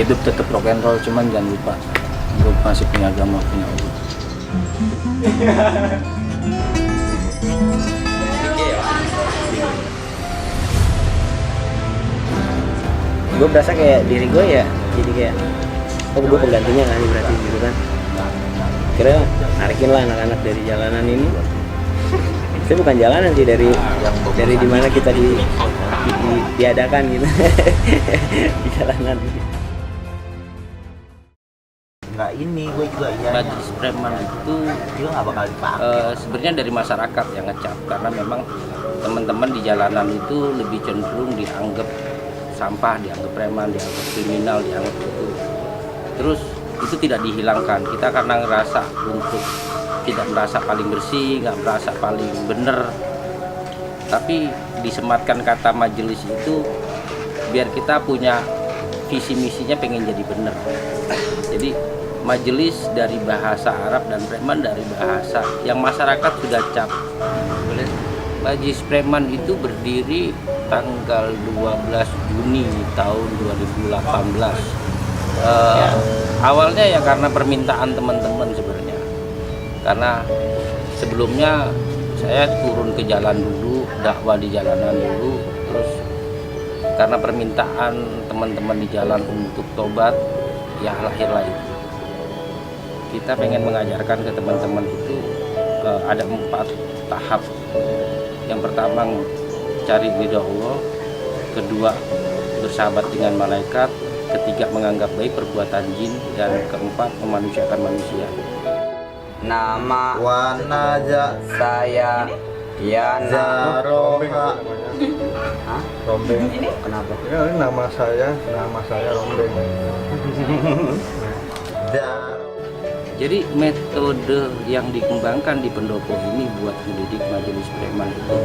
hidup tetap rock and roll, cuman jangan lupa gue masih punya agama, punya Allah. Gue berasa kayak diri gue ya, jadi kayak gue penggantinya kan berarti gitu kan. Kira narikin lah anak-anak dari jalanan ini. Itu bukan jalanan sih, dari dimana kita diadakan gitu. Di jalanan. Nggak ini, gue juga iya. Majelis Preman itu Juga nggak bakal dipakai. sebenarnya dari masyarakat yang ngecap, karena memang teman-teman di jalanan itu lebih cenderung dianggap sampah, dianggap preman, dianggap kriminal, dianggap itu. Terus itu tidak dihilangkan. Kita karena ngerasa untuk tidak merasa paling bersih, nggak merasa paling bener, tapi disematkan kata majelis itu biar kita punya visi misinya pengen jadi bener. Jadi majelis dari bahasa Arab dan preman dari bahasa yang masyarakat sudah cap. Majelis Preman itu berdiri tanggal 12 Juni tahun 2018. Awalnya ya karena permintaan teman-teman sebenarnya. Karena sebelumnya saya turun ke jalan dulu, dakwah di jalanan dulu, terus karena permintaan teman-teman di jalan untuk tobat, ya lahirlah itu. Kita pengen mengajarkan ke teman-teman itu ada 4 tahap. Yang pertama cari ridha Allah, kedua bersahabat dengan malaikat, ketiga menganggap baik perbuatan jin, dan keempat memanusiakan manusia. Nama Wanaja saya Yana. Zaroha. Hah? Rombeng. Kenapa? Ya, ini nama saya Rombeng. Jadi metode yang dikembangkan di pendopo ini buat mendidik majelis preman itu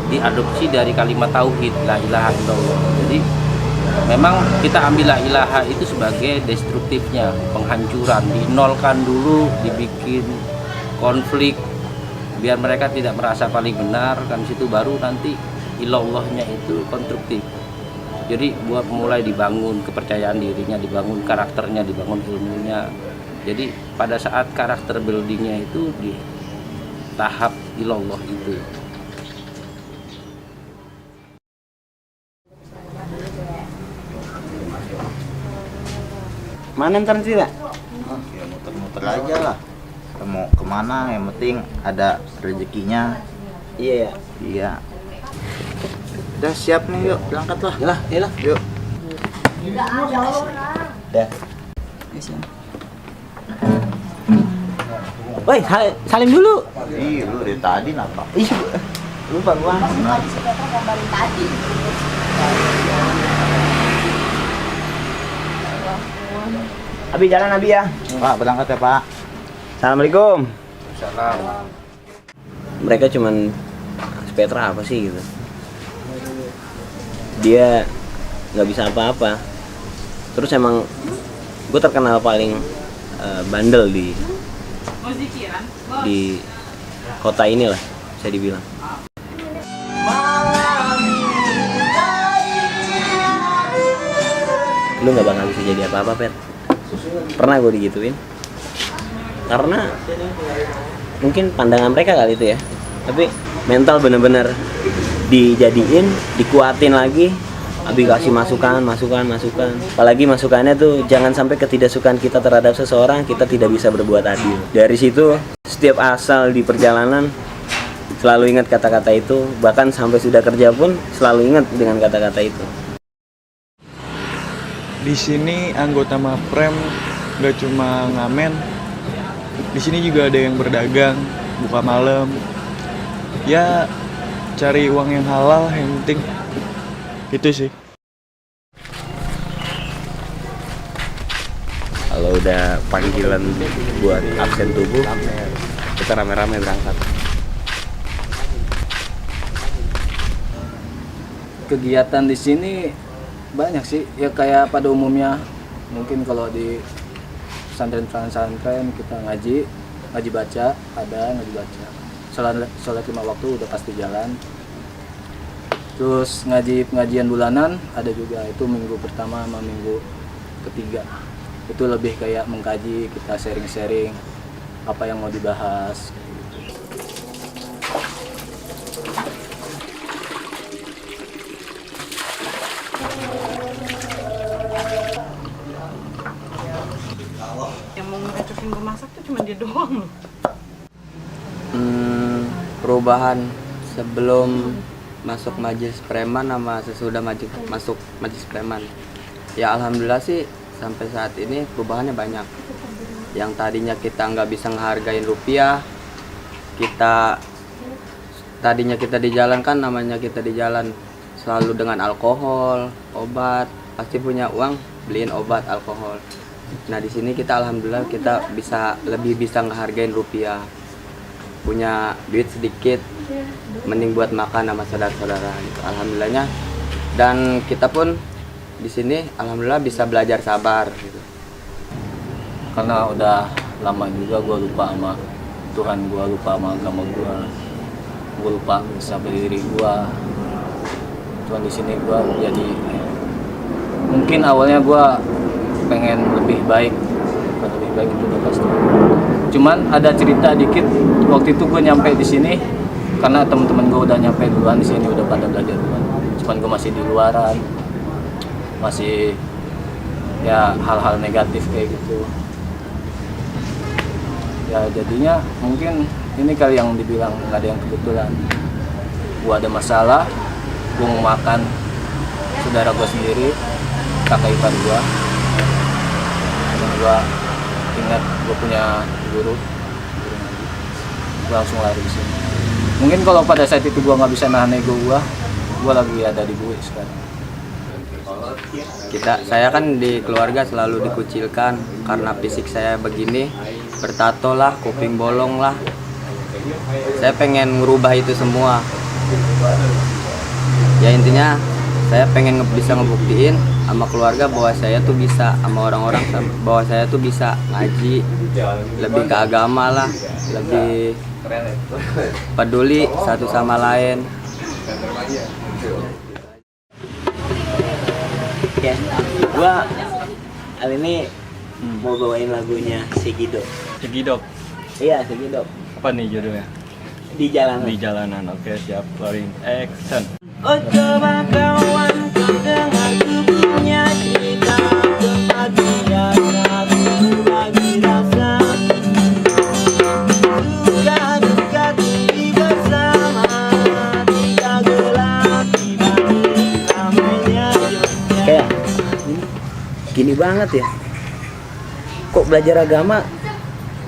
diadopsi dari kalimat tauhid la ilaha illallah. Jadi memang kita ambil la ilaha itu sebagai destruktifnya, penghancuran, dinolkan dulu, dibikin konflik biar mereka tidak merasa paling benar, kan situ baru nanti ilallahnya itu konstruktif. Jadi buat mulai dibangun kepercayaan dirinya, dibangun karakternya, dibangun ilmunya. Jadi pada saat karakter buildingnya itu di tahap ilallah itu. Mana ntar sih lah? Ya muter-muter aja lah. Kita mau kemana, yang penting ada rezekinya. Iya ya. Iya. Udah siap nih, yuk berangkat lah. Yalah. Yuk. Dah. Woi, salim dulu. Ih, lu dari tadi napa? Ih, lupa gua. Abi jalan Abi ya. Pak, berangkat ya, Pak. Assalamualaikum. Salam. Mereka cuman Petra apa sih gitu. Dia nggak bisa apa-apa. Terus emang gue terkenal paling bandel di kota ini lah, bisa dibilang. Lu nggak bakal bisa jadi apa-apa, Pet. Pernah gue digituin. Karena mungkin pandangan mereka kali itu ya. Tapi mental bener-bener dijadiin, dikuatin lagi. Abi kasih masukan. Apalagi masukannya tuh jangan sampai ketidaksukaan kita terhadap seseorang kita tidak bisa berbuat adil. Dari situ setiap asal di perjalanan selalu ingat kata-kata itu. Bahkan sampai sudah kerja pun selalu ingat dengan kata-kata itu. Di sini anggota Maprem nggak cuma ngamen. Di sini juga ada yang berdagang, buka malam. Ya cari uang yang halal yang penting. Itu sih. Kalau udah panggilan buat absen tubuh, kita rame-rame berangkat. Kegiatan di sini banyak sih, ya kayak pada umumnya. Mungkin kalau di pesantren kita ngaji baca, ada ngaji baca. Sholat 5 waktu udah pasti jalan. Terus pengajian bulanan ada juga, itu minggu pertama sama minggu ketiga. Itu lebih kayak mengkaji, kita sharing-sharing apa yang mau dibahas. Yang mau ngerecokin gue masak tuh cuma dia doang loh. Perubahan sebelum masuk majelis preman sama sesudah masuk majelis preman. Ya alhamdulillah sih sampai saat ini perubahannya banyak. Yang tadinya kita nggak bisa ngehargain rupiah, tadinya kita di jalan kan, namanya kita di jalan selalu dengan alkohol, obat, pasti punya uang beliin obat, alkohol. Nah di sini kita alhamdulillah kita lebih bisa ngehargain rupiah, punya duit sedikit, mending buat makan sama saudara-saudara gitu. Alhamdulillahnya, dan kita pun di sini alhamdulillah bisa belajar sabar gitu. Karena udah lama juga gue lupa sama Tuhan gue, lupa sama agama gue lupa sampai diri gue. Cuman di sini gue jadi, mungkin awalnya gue pengen lebih baik, bukan lebih baik itu udah pasti. Cuman ada cerita dikit, waktu itu gue nyampe di sini karena teman-teman gue udah nyampe duluan di sini, udah pada belajar duluan. Cuman gue masih di luaran, masih ya hal-hal negatif kayak gitu. Ya jadinya mungkin ini kali yang dibilang nggak ada yang kebetulan. Gue ada masalah, gue mau makan saudara gue sendiri, kakak ipar gue. Dan gue ingat gue punya guru gue langsung lari di sini. Mungkin kalau pada saat itu gue nggak bisa nahan ego gue lagi ada di gue sekarang. Saya kan di keluarga selalu dikucilkan karena fisik saya begini, bertato lah, kuping bolong lah. Saya pengen ngerubah itu semua. Ya intinya saya pengen bisa ngebuktiin sama keluarga bahwa saya tuh bisa, sama orang-orang bahwa saya tuh bisa ngaji, lebih ke agama lah, lebih peduli satu sama lain. Ya, gua kali ini mau bawain lagunya Segido. Segidok. Iya, Segido. Apa nih judulnya? Di jalanan. Di jalanan. Oke, siap. Rolling action. Oh coba kawan kau dengar ku punya cerita tempat biasa berbagi rasa, suka duka tinggi bersama, tiga gelap di balik ramainya Jogja. Kayak gini banget ya, kok belajar agama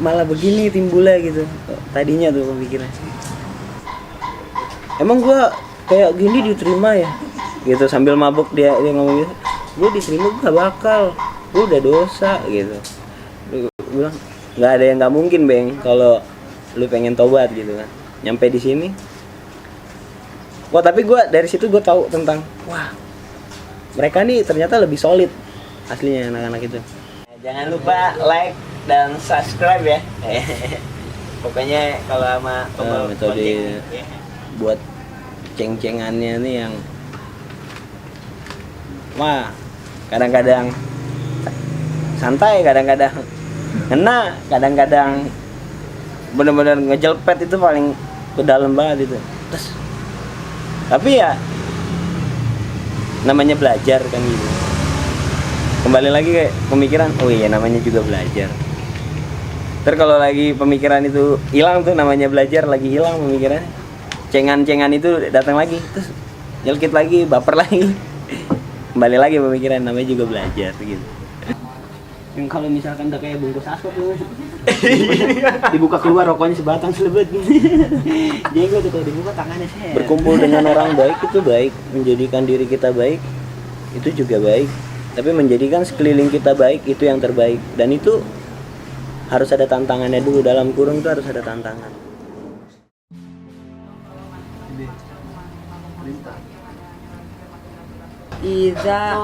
malah begini timbulnya gitu. Tadinya tuh pemikiran, emang gua kayak gini diterima ya gitu, sambil mabuk dia ngomong gitu, gue diterima gue gak bakal, gue udah dosa gitu. Gue bilang nggak ada yang nggak mungkin beng kalau lu pengen tobat gitu kan. Nyampe di sini, wah tapi gue dari situ gue tahu tentang wah mereka nih ternyata lebih solid aslinya anak-anak itu. Jangan lupa like dan subscribe ya. Pokoknya kalau sama metode buat ceng-cengannya nih yang wah kadang-kadang santai, kadang-kadang ngena, kadang-kadang benar-benar ngejelpet, itu paling ke dalam banget itu. Terus tapi ya namanya belajar kan gitu. Kembali lagi kayak pemikiran, oh iya namanya juga belajar. Terus kalau lagi pemikiran itu hilang tuh, namanya belajar lagi hilang pemikirannya, cengan-cengan itu datang lagi, terus nyelkit lagi, baper lagi. Kembali lagi pemikiran, namanya juga belajar gitu. Yang kalau misalkan udah kayak bungkus asap tuh, dibuka keluar rokoknya sebatang selebet gitu. Jadi gue tuh kalau dibuka tangannya sih. Berkumpul dengan orang baik itu baik, menjadikan diri kita baik itu juga baik. Tapi menjadikan sekeliling kita baik itu yang terbaik, dan itu harus ada tantangannya dulu. Dalam kurung tuh harus ada tantangan. Iza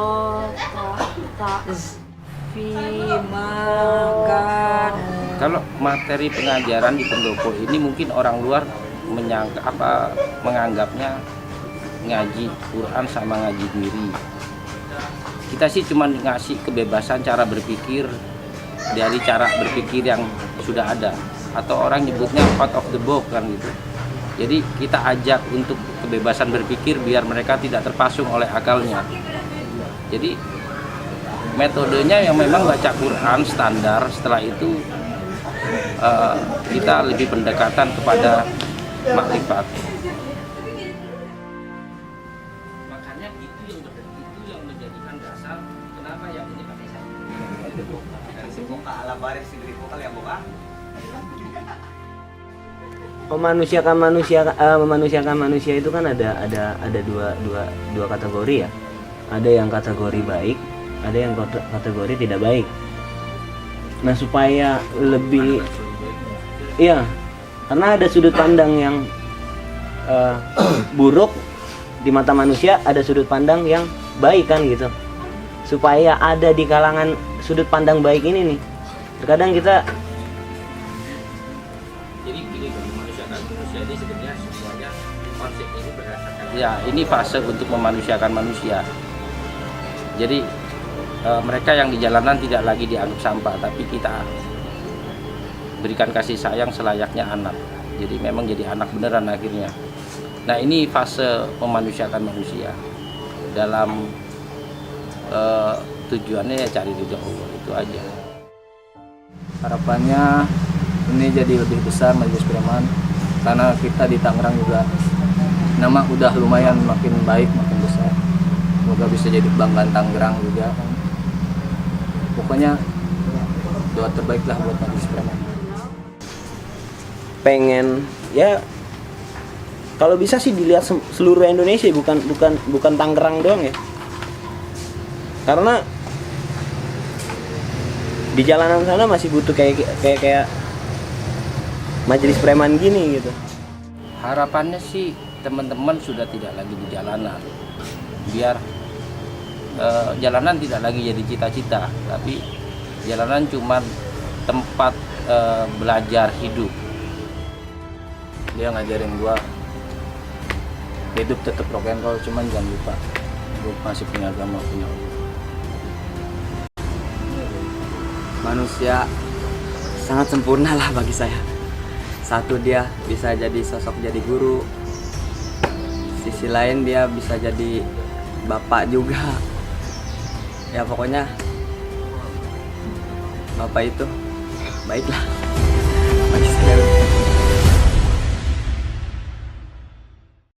makan. Kalau materi pengajaran di pendopo ini mungkin orang luar menganggapnya ngaji Quran sama ngaji diri. Kita sih cuma ngasih kebebasan cara berpikir dari cara berpikir yang sudah ada, atau orang nyebutnya out of the box kan gitu. Jadi kita ajak untuk kebebasan berpikir biar mereka tidak terpasung oleh akalnya. Jadi metodenya yang memang baca Quran standar, setelah itu kita lebih pendekatan kepada makrifat. Makanya itu yang menjadikan dasar kenapa yang ini pakai saya. Memanusiakan manusia itu kan ada dua kategori ya. Ada yang kategori baik, ada yang kategori tidak baik. Nah, supaya lebih karena ada sudut pandang yang buruk di mata manusia, ada sudut pandang yang baik kan gitu. Supaya ada di kalangan sudut pandang baik ini nih, terkadang kita Jadi gini, memanusiakan manusia ini sebenarnya semuanya konsep ini berdasarkan. Ya, ini fase untuk memanusiakan manusia. Jadi mereka yang di jalanan tidak lagi dianggap sampah, tapi kita berikan kasih sayang selayaknya anak. Jadi memang jadi anak beneran akhirnya. Nah, ini fase memanusiakan manusia. Dalam tujuannya ya cari ridho Allah, itu aja. Harapannya ini jadi lebih besar Majelis Preman, karena kita di Tangerang juga nama udah lumayan makin baik, makin besar. Semoga bisa jadi kebanggaan Tangerang juga kan. Pokoknya doa terbaik lah buat Majelis Preman. pengen ya kalau bisa sih dilihat seluruh Indonesia, bukan Tangerang doang ya. Karena di jalanan sana masih butuh kayak Majelis Preman gini gitu. Harapannya sih teman-teman sudah tidak lagi di jalanan, biar jalanan tidak lagi jadi cita-cita, tapi jalanan cuma tempat belajar hidup. Dia ngajarin gua hidup tetap rock and roll, cuman jangan lupa gua masih punya agama, punya Allah. Manusia sangat sempurna lah bagi saya. Satu, dia bisa jadi sosok jadi guru. Sisi lain dia bisa jadi bapak juga. Ya pokoknya bapak itu baiklah bagi saya.